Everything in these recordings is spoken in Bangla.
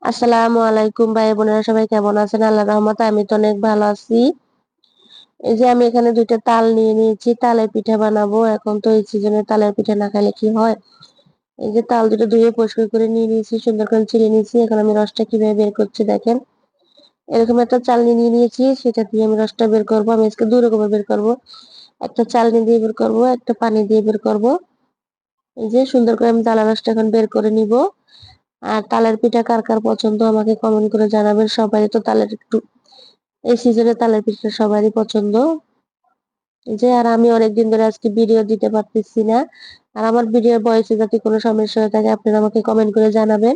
আসসালামু আলাইকুম ভাই বোনেরা, সবাই কেমন আছেন? আল্লাহর রহমতে আমি তো অনেক ভালো আছি। এই যে আমি এখানে 2টা তাল নিয়ে নিয়েছি, তালের পিঠা বানাবো। এখন তো এই সিজনে তালের পিঠা না খাইলে কি হয়। এই যে তাল দুটো ধুয়ে পরিষ্কার করে নিয়ে নিয়েছি, সুন্দর করে ছিলে নিয়েছি। এখন আমি রসটা কিভাবে বের করছি দেখেন। এরকম একটা চালনি নিয়ে নিয়েছি, সেটা দিয়ে আমি রসটা বের করবো। আমি আজকে দুই রকমের বের করবো, একটা চালনি দিয়ে বের করবো, একটা পানি দিয়ে বের করবো। এই যে সুন্দর করে আমি তালের রসটা এখন বের করে নিব। আর তালের পিঠা কার কার পছন্দ আমাকে কমেন্ট করে জানাবেন। সবারই তো তালের একটু এই সিজনে তালের পিঠা সবারই পছন্দ। যে আর আমি অনেকদিন ধরে আজকে ভিডিও দিতে পারতেছি না। আর আমার ভিডিও ভয়েসে যদি কোনো সমস্যা হয়ে থাকে আপনারা আমাকে কমেন্ট করে জানাবেন।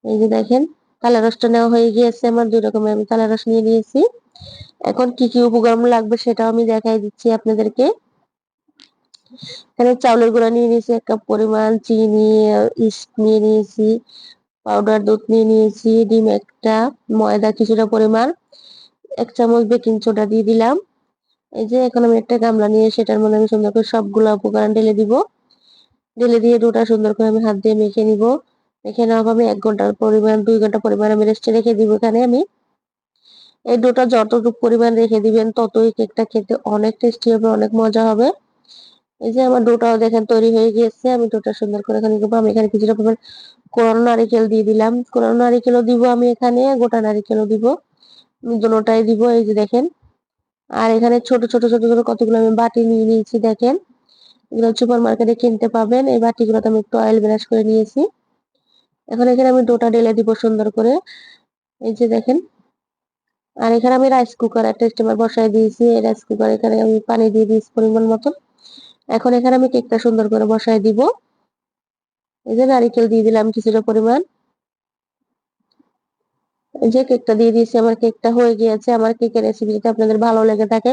এই যে দেখেন, তালের রসটা নেওয়া হয়ে গিয়েছে আমার। 2 রকমের আমি তালের রস নিয়ে নিয়েছি। এখন কি কি উপকরণ লাগবে সেটাও আমি দেখাই দিচ্ছি আপনাদেরকে। এখানে চাউলের গুঁড়া নিয়ে নিয়েছি 1 কাপ পরিমাণ, চিনি, ইস্ট নিয়ে নিয়েছি, পাউডার দুধ নিয়ে নিয়েছি, ডিম একটা, ময়দা কিছুটা পরিমাণ, 1 চামচ বেকিং সোডা দিয়ে দিলাম। এই যে এখন আমি একটা গামলা নিয়ে সেটার মধ্যে আমি সুন্দর করে সবগুলো উপকরণ ঢেলে দিব। ঢেলে দিয়ে ডোটা সুন্দর করে আমি হাত দিয়ে মেখে নিব। মেখে নেওয়া আমি 1 ঘন্টার পরিমাণ 2 ঘন্টা পরিমাণ আমি রেস্টে রেখে দিব। এখানে আমি এই ডোটা যতটুকু পরিমাণ রেখে দিবেন ততই কেকটা খেতে অনেক টেস্টি হবে, অনেক মজা হবে। এই যে আমার ডোটাও দেখেন তৈরি হয়ে গিয়েছে। আমি ডোটা সুন্দর করে এখানে দিব। আমি এখানে কিছুটা পরিমাণ কোরানো নারিকেল দিয়ে দিলাম। কোরানো নারিকেলও দিব আমি এখানে, গোটা নারিকেলও দিব। আমি দুটোটাই দিব। এই যে দেখেন। আর এখানে ছোট ছোট ছোট ছোট কতগুলো আমি বাটি নিয়ে নিয়েছি দেখেন। এগুলো সুপার মার্কেটে কিনতে পাবেন। এই বাটিগুলোতে আমি একটু অয়েল ব্রাশ করে নিয়েছি। এখন এখানে আমি ডোটা ঢেলে দিব সুন্দর করে। এই যে দেখেন। আর এখানে আমি রাইস কুকার একটা স্টিমার বসায় দিয়েছি। এই রাইস কুকার এখানে আমি পানি দিয়ে দিয়েছি পরিমাণ মতো। এখন এখানে আমি কেকটা সুন্দর করে বসায় দিব। এই যে নারিকেল দিয়ে দিলাম কিছুটা পরিমাণ। এই যে কেকটা দিয়ে দিয়েছি। আমার কেকটা হয়ে গিয়েছে। আমার কেকের রেসিপি যদি আপনাদের ভালো লেগে থাকে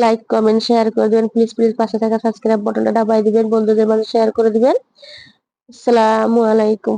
লাইক কমেন্ট শেয়ার করে দিবেন। প্লিজ প্লিজ পাশে থাকা সাবস্ক্রাইব বাটনটা দাবাই দিবেন, বন্ধুদের মাঝে শেয়ার করে দিবেন। আসসালামু আলাইকুম।